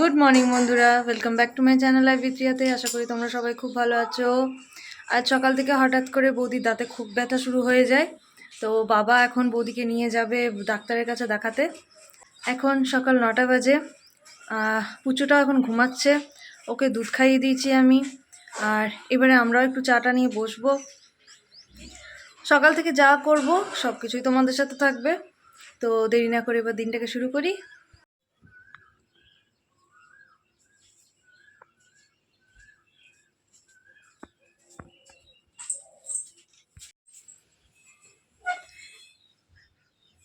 Good morning বন্ধুরা, welcome back to my channel live with রিয়াতে। আশা করি তোমরা সবাই খুব ভালো আছো। আজ সকাল থেকে হঠাৎ করে বৌদির দাঁতে খুব ব্যথা শুরু হয়ে যায়, তো বাবা এখন বৌদিকে নিয়ে যাবে ডাক্তারের কাছে দেখাতে। এখন সকাল 9টা বাজে। পুচুটা এখন ঘুমাচ্ছে, ওকে দুধ খাইয়ে দিয়েছি আমি। আর এবারে আমরাও একটু চাটা নিয়ে বসবো। সকাল থেকে যা করব সব কিছুই তোমাদের সাথে থাকবে, তো দেরি না করে এবার দিনটাকে শুরু করি।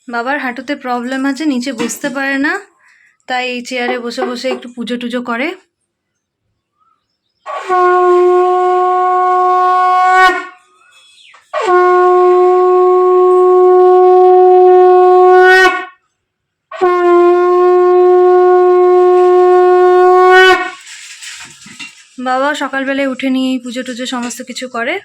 বাবার হাঁটুতে প্রবলেম আছে, নিচে বসতে পারে না, তাই এই চেয়ারে বসে বসে একটু পুজো টুজো করে। বাবা সকালবেলায় উঠে নিয়ে পুজো টুজো সমস্ত কিছু করে।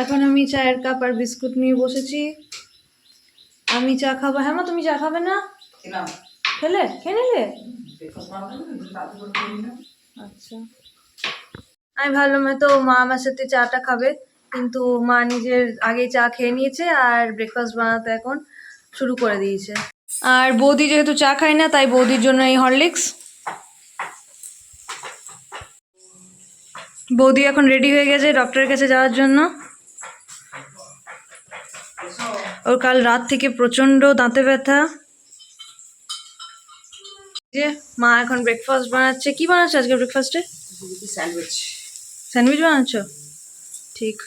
এখন আমি চায়ের কাপ আর বিস্কুট নিয়ে বসেছি। আমি চা খাবো। হ্যাঁ মা, তুমি চা খাবে না? খেলে খেয়ে নিলে? আচ্ছা, আমি ভাবলাম হয়তো মা আমার সাথে চাটা খাবে, কিন্তু মা নিজের আগেই চা খেয়ে নিয়েছে আর ব্রেকফাস্ট বানাতে এখন শুরু করে দিয়েছে। আর বৌদি যেহেতু চা খায় না, তাই বৌদির জন্য এই হরলিক্স। বৌদি এখন রেডি হয়ে গেছে ডক্টরের কাছে যাওয়ার জন্য। ওর কাল রাত থেকে প্রচন্ড দাঁতে ব্যথা। যে মা এখন ব্রেকফাস্ট বানাচ্ছে। কি বানাচ্ছে আজকে ব্রেকফাস্টে? স্যান্ডউইচ। স্যান্ডউইচ বানাচ্ছ? ঠিক।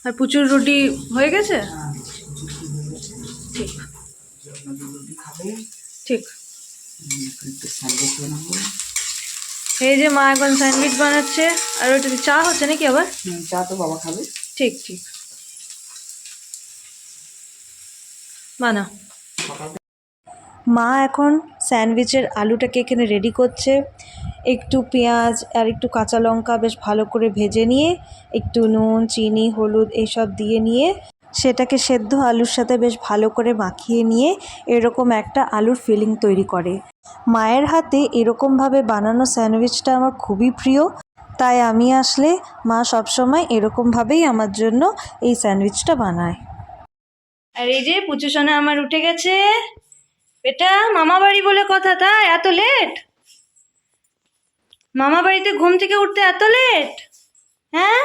আর প্রচুর রুটি হয়ে গেছে? ঠিক ঠিক। এই যে মা এখন স্যান্ডউইচ বানাচ্ছে, আর ওইটা চা হচ্ছে নাকি আবার? চা তো বাবা খাবে। ঠিক ঠিক, বানাও। মা এখন স্যান্ডউইচের আলুটাকে এখানে রেডি করছে। একটু পেঁয়াজ আর একটু কাঁচা লঙ্কা বেশ ভালো করে ভেজে নিয়ে, একটু নুন চিনি হলুদ এইসব দিয়ে নিয়ে, সেটাকে সেদ্ধ আলুর সাথে বেশ ভালো করে মাখিয়ে নিয়ে এরকম একটা আলুর ফিলিং তৈরি করে। মায়ের হাতে এরকমভাবে বানানো স্যান্ডউইচটা আমার খুবই প্রিয়, তাই আমি আসলে মা সবসময় এরকমভাবেই আমার জন্য এই স্যান্ডউইচটা বানায়। আর এই যে পুচু সোনা আমার উঠে গেছে। এটা মামা বাড়ি বলে কথা, তাই এত লেট? মামা বাড়িতে ঘুম থেকে উঠতে এত লেট? হ্যাঁ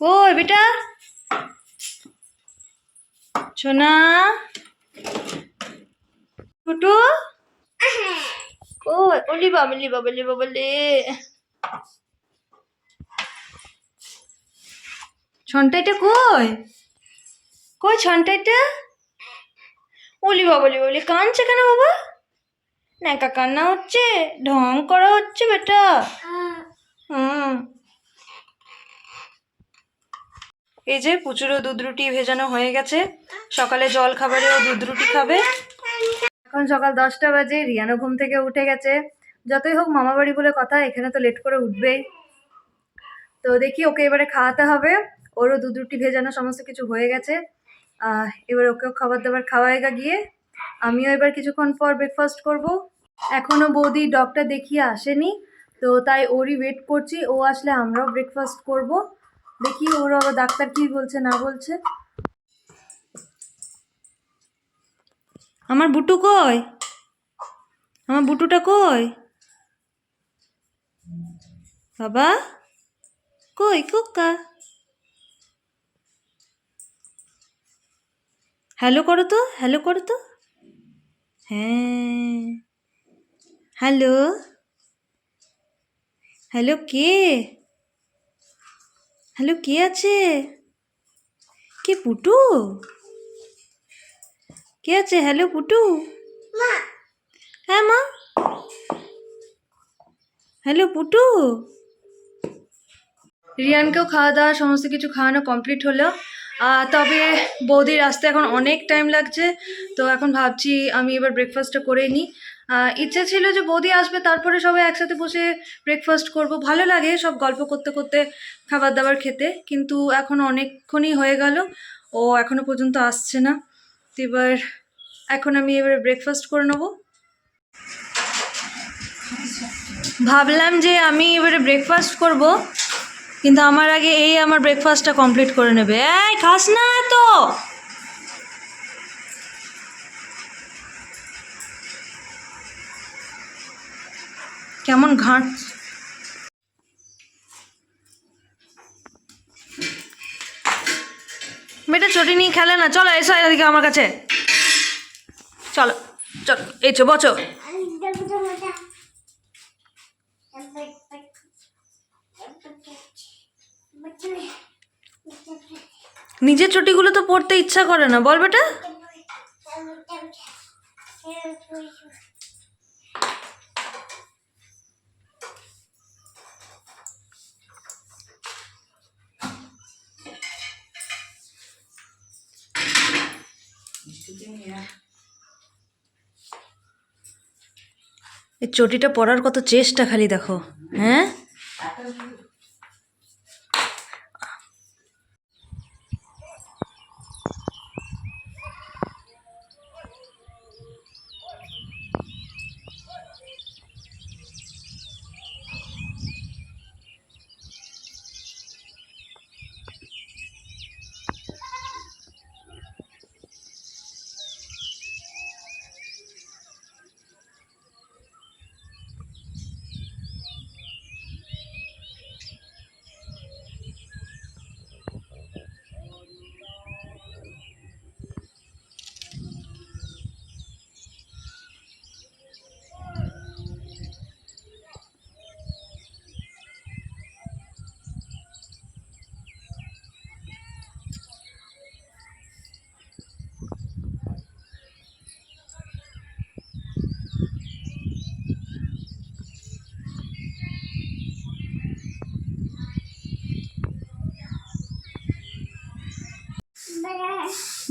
কই বেটা সোনা? ফুটু কই? ওলি বাবলি বাবলি বাবলি। ছনটাইটা কই? কই ছনটাইটা? ওলি বাবলি বাবলি কাঁদছে কেন বাবা? ন্যাকা কান্না হচ্ছে, ঢং করা হচ্ছে বেটা। এই যে পুচুরও দুধ রুটি ভেজানো হয়ে গেছে, সকালে জল খাবারেও দুধ রুটি খাবে। এখন সকাল 10টা বাজে, রিয়ানো ঘুম থেকে উঠে গেছে। যতই হোক মামা বাড়ি বলে কথা, এখানে তো লেট করে উঠবেই। তো দেখি ওকে এবারে খাওয়াতে হবে। ওরও দুধ রুটি ভেজানো সমস্ত কিছু হয়ে গেছে। এবার ওকেও খাবার দাবার খাওয়াইগা গিয়ে আমিও এবার কিছুক্ষণ পর ব্রেকফাস্ট করব। এখনো বৌদি ডক্টর দেখিয়ে আসেনি, তো তাই ওরই ওয়েট করছি। ও আসলে আমরাও ব্রেকফাস্ট করব। দেখি ওর আবার ডাক্তার কি বলছে না বলছে। আমার বুটু কই? আমার বুটুটা কই? বাবা কই কোকা? হ্যালো করো তো, হ্যালো করো তো। হ্যাঁ হ্যালো। হ্যালো কে? হ্যালো কে আছে? কে? পুটু? কে আছে? হ্যালো পুটু? হ্যাঁ মা। হ্যালো পুটু। রিয়ানকেও খাওয়া দাওয়া সমস্ত কিছু খাওয়ানো কমপ্লিট হলো। তবে বৌদির আসতে এখন অনেক টাইম লাগছে, তো এখন ভাবছি আমি এবার ব্রেকফাস্টটা করে নিই। ইচ্ছে ছিল যে বৌদি আসবে, তারপরে সবাই একসাথে বসে ব্রেকফাস্ট করব, ভালো লাগে সব গল্প করতে করতে খাবার দাবার খেতে, কিন্তু এখন অনেকক্ষণই হয়ে গেল, ও এখনো পর্যন্ত আসছে না। তো এখন আমি এবারে ব্রেকফাস্ট করে নেবো। ভাবলাম যে আমি এবারে ব্রেকফাস্ট করব, কিন্তু আমার আগে আমার ব্রেকফাস্টটা কমপ্লিট করে নেবে। এই খাস না তো, কেমন ঘাট। মেয়েটা চটি নিয়ে খেলে না, চলো এসো এদিকে আমার কাছে, চলো চলো, এই চো বচো। নিজের চটিগুলো তো পরতে ইচ্ছা করে না, বল বেটা। এই চটিটা পরার কত চেষ্টা, খালি দেখো। হ্যাঁ,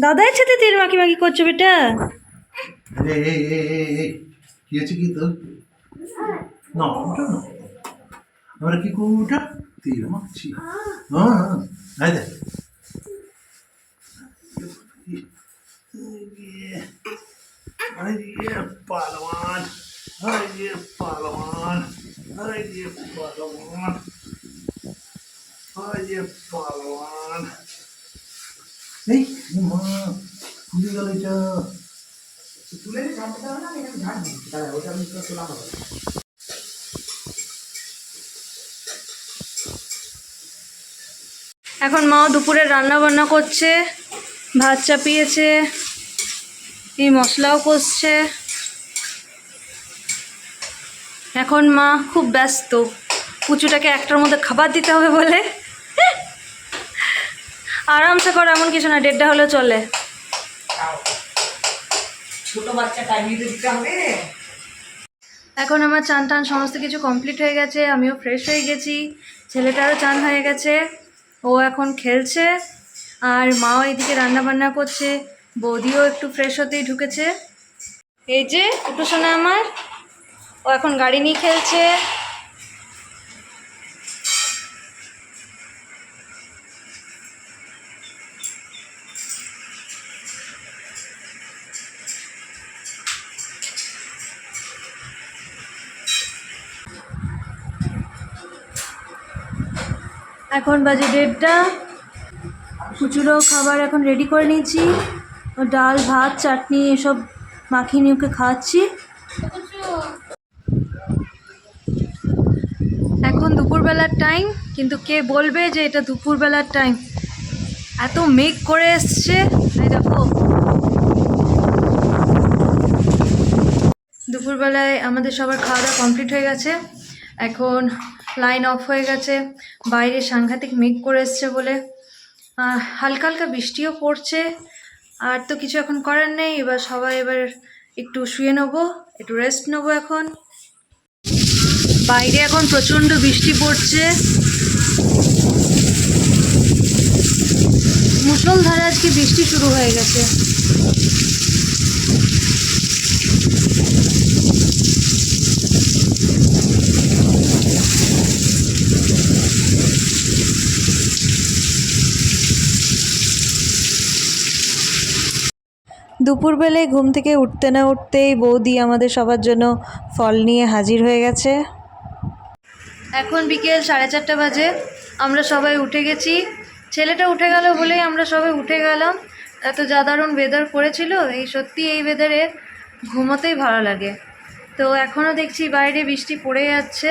দাদার সাথে তেল মাখি মাখি করছো বেটা। কি আছে কি তো না ওটা না, আমরা কি করবো ওটা তেল মাখছি। হ্যাঁ দেখ পালোয়ান, পালোয়ান, পালোয়ান, পালোয়ান। এই মা খুলে গেল এটা, তুলে ঝাড়তে দেওয়া না, এটা ঝাড় দিচ্ছি, তাহলে ওটা আমি তোলা হবে। এখন মাও দুপুরে রান্না বান্না করছে, ভাত চাপিয়েছে, এই মশলাও কষছে। এখন মা খুব ব্যস্ত, কুচুটাকে একটার মধ্যে খাবার দিতে হবে বলে। আরামসে করো, এমন কিছু না, 1:30 হলে চলে। ছোট বাচ্চা টাইমিয়ে দিতে হবে। এখন আমার চান টান সমস্ত কিছু কমপ্লিট হয়ে গেছে, আমিও ফ্রেশ হয়ে গেছি, ছেলেটারও চান হয়ে গেছে, ও এখন খেলছে, আর মাও এদিকে রান্না বান্না করছে, বৌদিও একটু ফ্রেশ হতেই ঢুকেছে। এই যে একটু শোনা আমার, ও এখন গাড়ি নিয়ে খেলছে। এখন বাজে 1:30, কুচুরও খাবার এখন রেডি করে নিয়েছি, ও ডাল ভাত চাটনি এসব মাখিয়ে নিয়ে ওকে খাওয়াচ্ছি। এখন দুপুরবেলার টাইম, কিন্তু কে বলবে যে এটা দুপুরবেলার টাইম, এত মেঘ করে এসছে। এই দেখো, দুপুরবেলায় আমাদের সবার খাওয়া দাওয়া কমপ্লিট হয়ে গেছে, এখন লাইন অফ হয়ে গেছে, বাইরে সাংঘাতিক মেঘ করে এসছে বলে হালকা হালকা বৃষ্টিও পড়ছে। আর তো কিছু এখন করার নেই, এবার সবাই একটু শুয়ে নেবো, একটু রেস্ট নেবো। এখন বাইরে এখন প্রচণ্ড বৃষ্টি পড়ছে, মুষলধারে আজকে বৃষ্টি শুরু হয়ে গেছে। দুপুরবেলায় ঘুম থেকে উঠতে না উঠতেই বৌদি আমাদের সবার জন্য ফল নিয়ে হাজির হয়ে গেছে। এখন বিকেল 4:30 বাজে, আমরা সবাই উঠে গেছি। ছেলেটা উঠে গেল বলেই আমরা সবাই উঠে গেলাম। এত যা দারুণ ওয়েদার করেছিল, এই সত্যি এই ওয়েদারে ঘুমোতেই ভালো লাগে। তো এখনও দেখছি বাইরে বৃষ্টি পড়ে যাচ্ছে।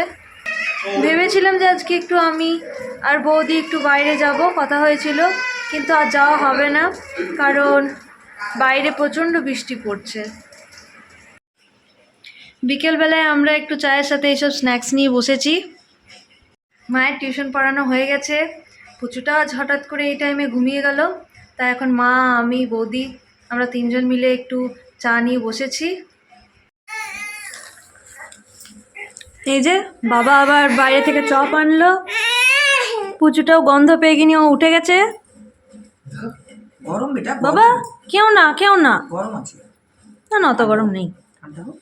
ভেবেছিলাম যে আজকে একটু আমি আর বৌদি একটু বাইরে যাব, কথা হয়েছিল, কিন্তু আর যাওয়া হবে না, কারণ বাইরে প্রচণ্ড বৃষ্টি পড়ছে। বিকেলবেলায় আমরা একটু চায়ের সাথে এইসব স্ন্যাক্স নিয়ে বসেছি। মায়ের টিউশন পড়ানো হয়ে গেছে। পুচুটা আজ হঠাৎ করে এই টাইমে ঘুমিয়ে গেল, তাই এখন মা, আমি, বৌদি আমরা 3 জন মিলে একটু চা নিয়ে বসেছি। এই যে বাবা আবার বাইরে থেকে চপ আনলো। পুচুটাও গন্ধ পেয়ে গিয়ে ও উঠে গেছে। গরম বেটা, বাবা কেউ না গরম আছে। না অত গরম নেই। ঠান্ডা হোক।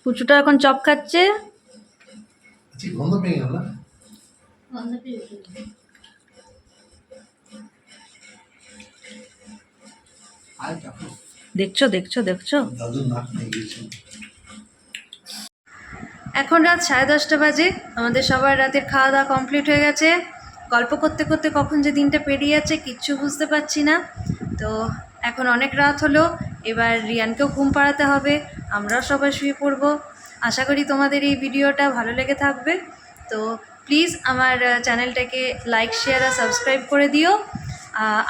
পুচুটা এখন চপ খাচ্ছে। গন্ধ পেয়ে গেল না? আর দেখো দেখছো দাদুর নাক নিয়ে গেছে। এখন রাত 10:30 বাজে। আমাদের সবার রাতের খাওয়া দাওয়া কমপ্লিট হয়ে গেছে। গল্প করতে করতে কখন যে দিনটা পেরিয়ে যাচ্ছে কিচ্ছু বুঝতে পারছি না। তো এখন অনেক রাত হলো, এবার রিয়ানকেও ঘুম পাড়াতে হবে, আমরাও সবাই শুয়ে পড়বো। আশা করি তোমাদের এই ভিডিওটা ভালো লেগে থাকবে। তো প্লিজ আমার চ্যানেলটাকে লাইক, শেয়ার আর সাবস্ক্রাইব করে দিও।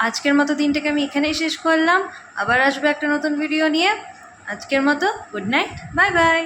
আজকের মতো দিনটাকে আমি এখানেই শেষ করলাম। আবার আসবো একটা নতুন ভিডিও নিয়ে। আজকের মতো গুড নাইট, বাই বাই।